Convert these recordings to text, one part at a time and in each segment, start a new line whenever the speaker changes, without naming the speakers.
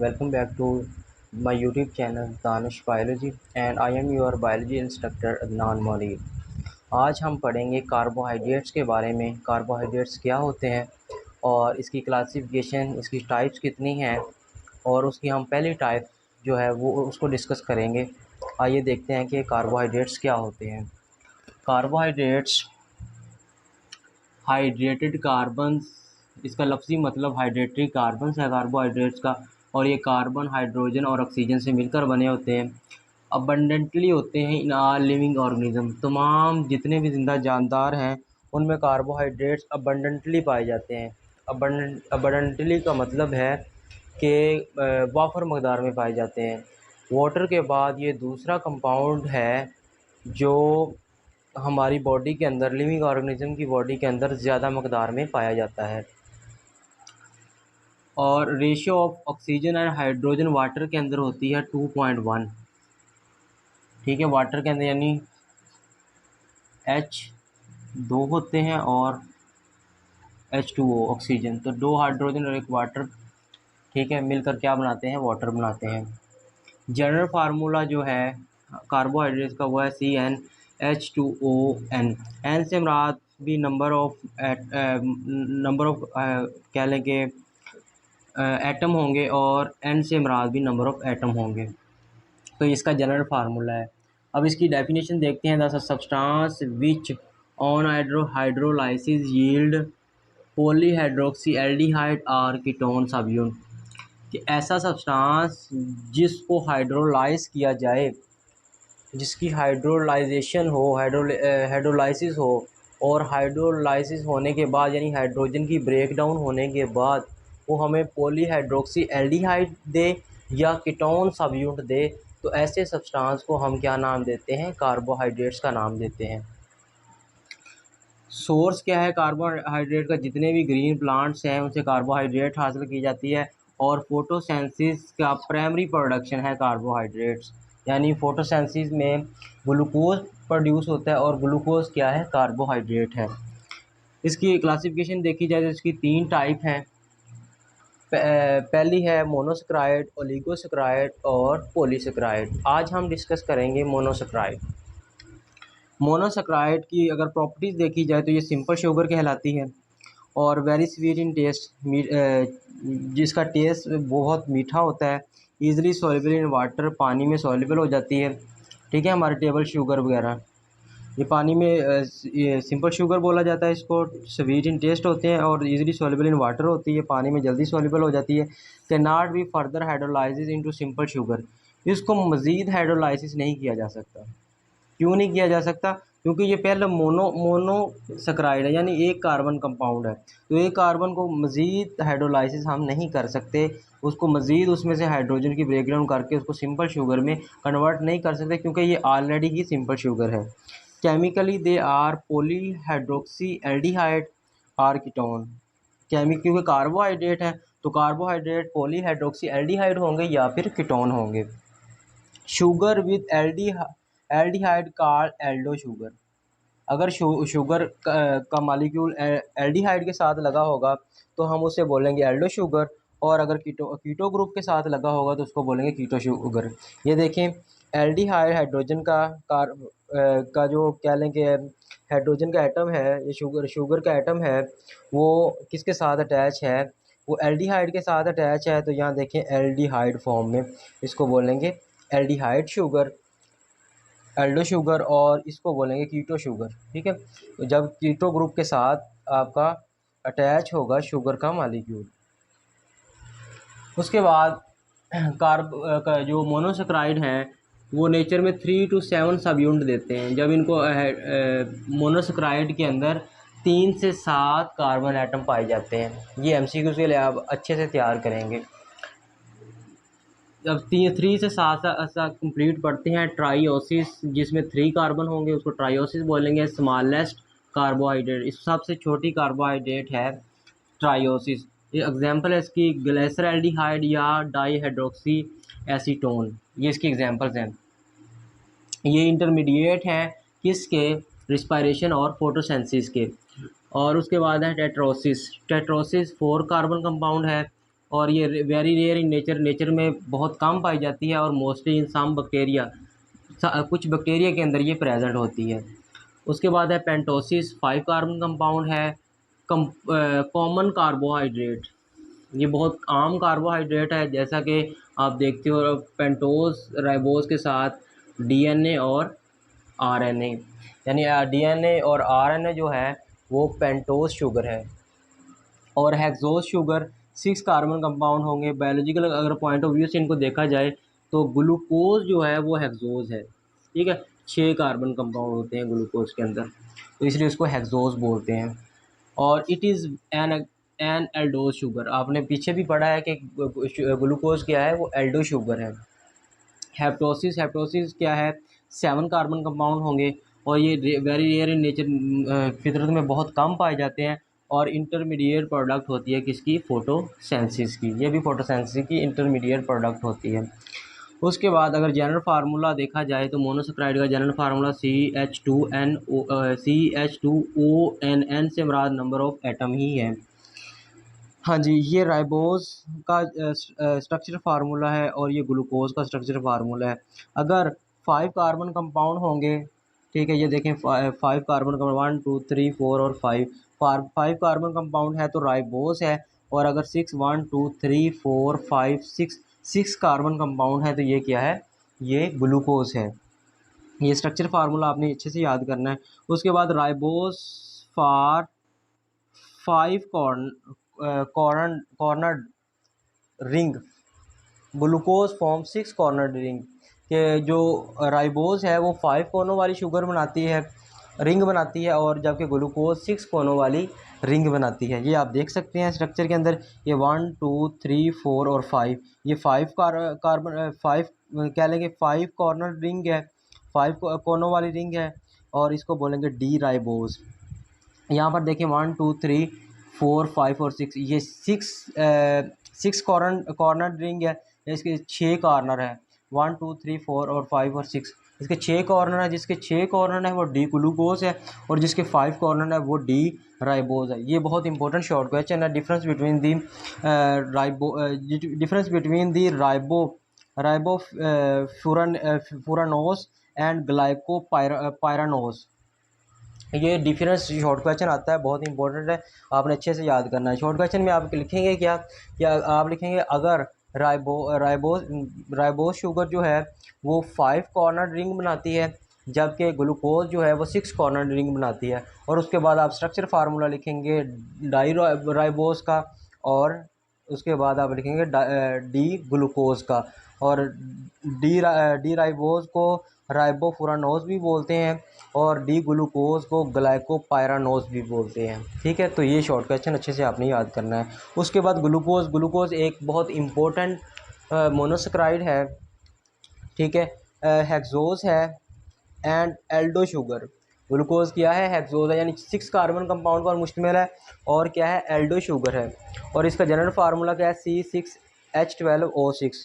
welcome back to my YouTube channel Danish Biology and I am your biology instructor Adnan मौली। आज हम पढ़ेंगे carbohydrates के बारे में। कार्बोहाइड्रेट्स क्या होते हैं और इसकी क्लासिफिकेशन, इसकी टाइप्स कितनी हैं और उसकी हम पहली टाइप जो है वो उसको डिस्कस करेंगे। आइए देखते हैं कि कार्बोहाइड्रेट्स क्या होते हैं। कार्बोहाइड्रेट्स हाइड्रेटेड कार्बन्स, इसका लफ्ज़ी मतलब हाइड्रेटेड कार्बन्स है कार्बोहाइड्रेट्स का, और ये कार्बन, हाइड्रोजन और ऑक्सीजन से मिलकर बने होते हैं। अबंडेंटली होते हैं इन आल लिविंग ऑर्गेनिज्म, तमाम जितने भी ज़िंदा जानदार हैं उनमें कार्बोहाइड्रेट्स अबंडेंटली पाए जाते हैं। अबंडेंटली का मतलब है कि वाफर मकदार में पाए जाते हैं। वाटर के बाद ये दूसरा कंपाउंड है जो हमारी बॉडी के अंदर, लिविंग ऑर्गेनिज्म की बॉडी के अंदर ज़्यादा मकदार में पाया जाता है। और ratio of oxygen and hydrogen water के अंदर होती है 2.1। ठीक है, वाटर के अंदर यानी H2 होते हैं और H2O ऑक्सीजन, तो 2 हाइड्रोजन और 1 वाटर, ठीक है, मिलकर क्या बनाते हैं, वाटर बनाते हैं। जनरल फार्मूला जो है कार्बोहाइड्रेट्स का वो है CnH2ON। एन से मुराद भी नंबर ऑफ कह लें कि एटम होंगे और एन से मुराद भी नंबर ऑफ एटम होंगे, तो इसका जनरल फार्मूला है। अब इसकी डेफिनेशन देखते हैं। The substance which on hydrolysis yield polyhydroxyaldehyde और कीटोन सब यूनिट, कि ऐसा सब्सटेंस जिसको हाइड्रोलाइज किया जाए, जिसकी हाइड्रोलाइजेशन हो, हाइड्रोलाइसिस हो, और हाइड्रोलाइसिस होने के बाद यानी हाइड्रोजन की ब्रेकडाउन होने के बाद वो हमें पॉलीहाइड्रोक्सी एल्डिहाइड दे या कीटोन सब यूनिट दे, तो ऐसे सब्सटेंस को हम क्या नाम देते हैं, कार्बोहाइड्रेट्स का नाम देते हैं। सोर्स क्या है कार्बोहाइड्रेट का, जितने भी ग्रीन प्लांट्स हैं उनसे कार्बोहाइड्रेट हासिल की जाती है, और फोटोसिंथेसिस का प्राइमरी प्रोडक्शन है कार्बोहाइड्रेट्स, यानी फोटोसिंथेसिस में ग्लूकोज प्रोड्यूस होता है और ग्लूकोज क्या है, कार्बोहाइड्रेट है। इसकी क्लासिफिकेशन देखी जाए तो इसकी 3 टाइप हैं। पहली है मोनोसेक्राइड, ओलिगोसेक्राइड और पॉलीसेक्राइड। आज हम डिस्कस करेंगे मोनोसेक्राइड। मोनोसेक्राइड की अगर प्रॉपर्टीज़ देखी जाए तो ये सिंपल शुगर कहलाती है और वेरी स्वीट इन टेस्ट, जिसका टेस्ट बहुत मीठा होता है। ईज़िली सॉल्युबल इन वाटर, पानी में सॉल्युबल हो जाती है। ठीक है, हमारे टेबल शुगर वगैरह ये पानी में ये सिंपल शुगर बोला जाता है इसको। स्वीट इन टेस्ट होते हैं और ईज़िली सॉल्युबल इन वाटर होती है, पानी में जल्दी सॉल्युबल हो जाती है। Can not be further hydrolysis into simple sugar, इसको मज़ीद हाइड्रोलाइसिस नहीं किया जा सकता। क्यों नहीं किया जा सकता? क्योंकि ये पहले मोनोसेक्राइड है, यानी एक कार्बन कंपाउंड है, तो एक कार्बन को मज़ीद हाइड्रोलाइसिस हम नहीं कर सकते, उसको मज़ीद उसमें से हाइड्रोजन की ब्रेकडाउन करके उसको सिंपल शुगर में कन्वर्ट नहीं कर सकते, क्योंकि ये ऑलरेडी ही सिंपल शुगर है। Chemically they are polyhydroxy aldehyde or ketone, क्योंकि कार्बोहाइड्रेट है तो कार्बोहाइड्रेट पॉलीहाइड्रोक्सी एल्डिहाइड होंगे या फिर कीटोन होंगे। Sugar with aldehyde called Aldo sugar, अगर शुगर का मालिक्यूल एल्डिहाइड के साथ लगा होगा तो हम उसे बोलेंगे एल्डो शुगर, और अगर कीटो ग्रुप के साथ लगा होगा तो उसको बोलेंगे कीटो शुगर। ये देखें, एल्डिहाइड हाइड्रोजन का जो कह लें कि हाइड्रोजन का एटम है, ये शुगर का एटम है, वो किसके साथ अटैच है, वो एल्डिहाइड के साथ अटैच है। तो यहाँ देखें एल्डिहाइड फॉर्म में, इसको बोलेंगे एल्डिहाइड शुगर, एल्डो शुगर, और इसको बोलेंगे कीटो शुगर। ठीक है, तो जब कीटो ग्रुप के साथ आपका अटैच होगा शुगर का मालिक्यूल, उसके बाद का जो मोनोसेक्राइड हैं वो नेचर में 3 to 7 सब यूनिट देते हैं। जब इनको मोनोसेक्राइड के अंदर 3 से 7 कार्बन एटम पाए जाते हैं। ये MCQ के लिए आप अच्छे से तैयार करेंगे। जब 3 से 7 कंप्लीट पढ़ते हैं, ट्राइओसिस जिसमें 3 कार्बन होंगे उसको ट्राइओसिस बोलेंगे। स्मॉलेस्ट कार्बोहाइड्रेट, इस सबसे छोटी कार्बोहाइड्रेट है ट्राइओसिस। ये एग्जांपल है इसकी ग्लिसरॉल्डिहाइड या डाईहाइड्रोक्सी एसीटोन, ये इसकी एग्जांपल्स हैं। ये इंटरमीडिएट हैं किसके, रिस्पायरेशन और फोटोसिंथेसिस के। और उसके बाद है टेट्रोसिस। टेट्रोसिस 4 कार्बन कंपाउंड है और ये वेरी रेयर इन नेचर में बहुत कम पाई जाती है, और मोस्टली इन सम बैक्टीरिया, कुछ बैक्टीरिया के अंदर ये प्रेजेंट होती है। उसके बाद है पेंटोसिस, 5 कार्बन कंपाउंड है। कॉमन कार्बोहाइड्रेट, ये बहुत आम कार्बोहाइड्रेट है, जैसा कि आप देखते हो पेंटोस राइबोस के साथ डीएनए और आरएनए, यानी डीएनए और आरएनए जो है वो पेंटोस शुगर है। और हेक्सोस शुगर 6 कार्बन कंपाउंड होंगे। बायोलॉजिकल अगर पॉइंट ऑफ व्यू से इनको देखा जाए तो ग्लूकोज जो है वो हेक्सोस है, ठीक है। 6 कार्बन कंपाउंड होते हैं ग्लूकोज के अंदर, तो इसलिए उसको हेक्सोस बोलते हैं। और it is an aldose sugar, आपने पीछे भी पढ़ा है कि ग्लूकोज क्या है, वो एल्डो शुगर है। हेप्टोसिस क्या है, 7 कार्बन कंपाउंड होंगे, और ये वेरी रेयर इन नेचर, फितरत में बहुत कम पाए जाते हैं। और इंटरमीडिएट प्रोडक्ट होती है किसकी, फोटोसेंसिस की, ये भी फोटोसेंसिस की इंटरमीडिएट प्रोडक्ट होती है। उसके बाद अगर जनरल फार्मूला देखा जाए तो मोनोसेक्राइड का जनरल फार्मूला CH2ONN से मुराद नंबर ऑफ एटम ही है। हाँ जी, ये राइबोस का स्ट्रक्चर फार्मूला है, और ये ग्लूकोज का स्ट्रक्चर फार्मूला है। अगर 5 कार्बन कंपाउंड होंगे, ठीक है, ये देखें 5 कार्बन कंपाउंड, 1 2 3 4 और 5 कार्बन कंपाउंड है तो राइबोस है। और अगर 6 1 2 3 4 5 6 कार्बन कंपाउंड है तो ये क्या है, ये ग्लूकोज है। ये स्ट्रक्चर फार्मूला आपने अच्छे से याद करना है। उसके बाद ribose for 5 corner ring, glucose form 6 corner ring, के जो राइबोज है वो 5 कोनों वाली शुगर बनाती है, रिंग बनाती है, और जबकि ग्लूकोज 6 कोनों वाली रिंग बनाती है। ये आप देख सकते हैं स्ट्रक्चर के अंदर, ये 1 2 3 4 और 5, ये 5 कार्बन 5 क्या लेंगे, 5 कॉर्नर रिंग है, 5 कोनों वाली रिंग है, और इसको बोलेंगे डी राइबोज। यहाँ पर देखिए 1 2 3 4 5 और 6, ये 6 कॉर्नर रिंग है, इसके 6 कॉर्नर है, 1 2 3 4 और 5 और 6, इसके 6 कॉर्नर है। जिसके 6 कॉर्नर है वो डी ग्लूकोज है, और जिसके 5 कॉर्नर है वो डी राइबोज है। ये बहुत इंपॉर्टेंट शॉर्ट क्वेश्चन है। Difference between the ribofuranose and glycopyranose, ये डिफरेंस शॉर्ट क्वेश्चन आता है, बहुत इंपॉर्टेंट है, आपने अच्छे से याद करना है। शॉर्ट क्वेश्चन में आप लिखेंगे क्या, आप लिखेंगे अगर राइबोस शुगर जो है वो 5 कॉर्नर रिंग बनाती है, जबकि ग्लूकोज जो है वो 6 कॉर्नर रिंग बनाती है। और उसके बाद आप स्ट्रक्चर फार्मूला लिखेंगे डाई राइबोस का, और उसके बाद आप लिखेंगे डी ग्लूकोज का। और डी राइबोस को राइबोफुरानोस भी बोलते हैं, और डी ग्लूकोज को ग्लाइकोपाइरानोस भी बोलते हैं, ठीक है। तो ये शॉर्ट क्वेश्चन अच्छे से आपने याद करना है। उसके बाद ग्लूकोज एक बहुत इम्पोर्टेंट मोनोसेक्राइड है, ठीक है, हेक्सोस है एंड एल्डो शुगर। ग्लूकोज क्या है, हेक्सोस है, यानी 6 कार्बन कंपाउंड पर मुश्तमिल है, और क्या है, एल्डो शुगर है। और इसका जनरल फार्मूला क्या है, C6H12O6।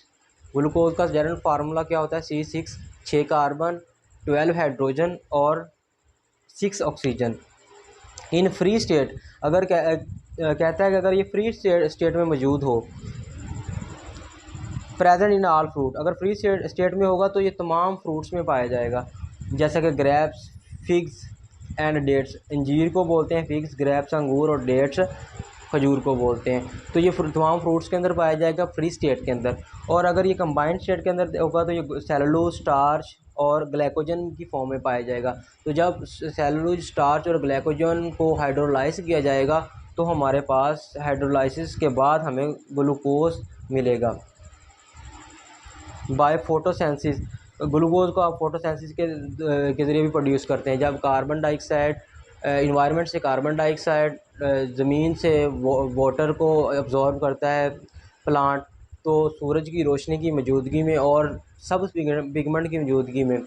ग्लूकोज का जनरल फार्मूला क्या होता है, C6, 6 कार्बन, 12 हाइड्रोजन और 6 ऑक्सीजन। इन फ्री स्टेट, अगर कहता है कि अगर ये फ्री स्टेट में मौजूद हो, प्रेजेंट इन ऑल फ्रूट, अगर फ्री स्टेट में होगा तो ये तमाम फ्रूट्स में पाया जाएगा, जैसा कि ग्रेप्स, फिग्स एंड डेट्स। अंजीर को बोलते हैं फिग्स, ग्रेप्स अंगूर, और डेट्स खजूर को बोलते हैं। तो ये तमाम फ्रूट्स के अंदर पाया जाएगा फ्री स्टेट के अंदर। और अगर ये कंबाइंड स्टेट के अंदर होगा तो ये सेलुलोज, स्टार्च और ग्लाइकोजन की फॉर्म में पाया जाएगा। तो जब सेलुलोज, स्टार्च और ग्लाइकोजन को हाइड्रोलाइज किया जाएगा तो हमारे पास हाइड्रोलाइसिस के बाद हमें ग्लूकोज मिलेगा बाय फोटोसेंसिस। ग्लूकोज को आप फोटोसेंसिस के ज़रिए भी प्रोड्यूस करते हैं। जब कार्बन डाइऑक्साइड इन्वायरमेंट से कार्बन डाइऑक्साइड ज़मीन से वाटर को अब्जॉर्ब करता है प्लांट, तो सूरज की रोशनी की मौजूदगी में और सब्ज़ पिगमेंट की मौजूदगी में,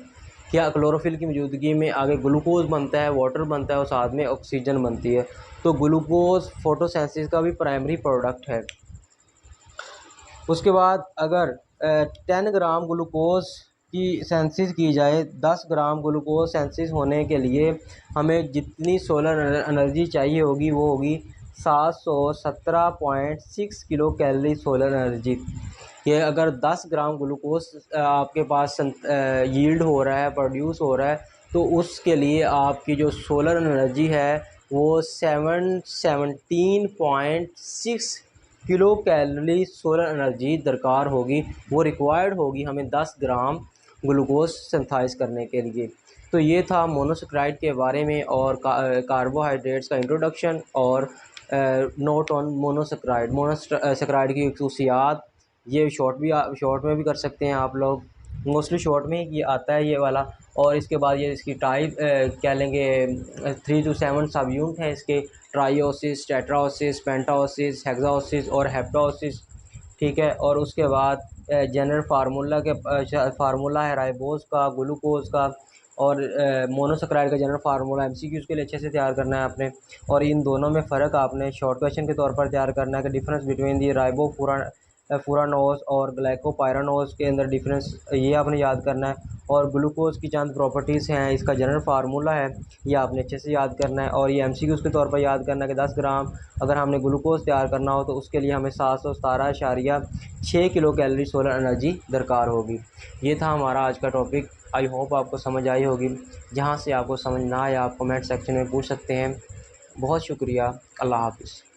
क्या क्लोरोफिल की मौजूदगी में आगे ग्लूकोज बनता है, वाटर बनता है, और साथ में ऑक्सीजन बनती है। तो ग्लूकोज फोटोसेंसिस का भी प्राइमरी प्रोडक्ट है। उसके बाद अगर 10 ग्राम ग्लूकोज की सेंसिस की जाए, 10 ग्राम ग्लूकोज सेंसिस होने के लिए हमें जितनी सोलर एनर्जी चाहिए होगी वो होगी 717.6 किलो कैलोरी सोलर एनर्जी। ये अगर 10 ग्राम ग्लूकोज आपके पास यील्ड हो रहा है, प्रोड्यूस हो रहा है, तो उसके लिए आपकी जो सोलर एनर्जी है वो 17.6 किलो कैलोरी सोलर एनर्जी दरकार होगी, वो रिक्वायर्ड होगी हमें 10 ग्राम ग्लूकोज सिंथेसाइज करने के लिए। तो ये था मोनोसेक्राइड के बारे में और कार्बोहाइड्रेट्स का इंट्रोडक्शन और नोट ऑन मोनोसेक्राइड। मोनोसेक्राइड की खसूसियात, ये शॉर्ट में भी कर सकते हैं आप लोग, मोस्टली शॉर्ट में ही आता है ये वाला। और इसके बाद ये इसकी टाइप क्या लेंगे, 3 to 7 सब यूनिट हैं इसके, ट्राइओसिस, टेट्राओसिस, पेंटाओसिस, हेक्साओसिस और हेप्टाओसिस। ठीक है, और उसके बाद जनरल फार्मूला है राइबोज का, ग्लूकोज का, और मोनोसेक्राइड का जनरल फार्मूला एमसीक्यूज़ के लिए अच्छे से तैयार करना है आपने। और इन दोनों में फ़र्क आपने शॉर्ट क्वेश्चन के तौर पर तैयार करना है कि डिफरेंस बिटवीन दी फुरानोज और ग्लाइकोपाइरानोज के अंदर डिफरेंस, ये आपने याद करना है। और ग्लूकोज की चंद प्रॉपर्टीज़ हैं, इसका जनरल फार्मूला है, ये आपने अच्छे से याद करना है। और ये एमसीक्यूज़ के तौर पर याद करना है कि 10 ग्राम अगर हमने ग्लूकोज तैयार करना हो तो उसके लिए हमें 717.6 किलो कैलोरी सोलर एनर्जी दरकार होगी। ये था हमारा आज का टॉपिक। आई होप आपको समझ आई होगी। जहाँ से आपको समझ ना आया आप कमेंट सेक्शन में पूछ सकते हैं। बहुत शुक्रिया। अल्लाह हाफ़िज़।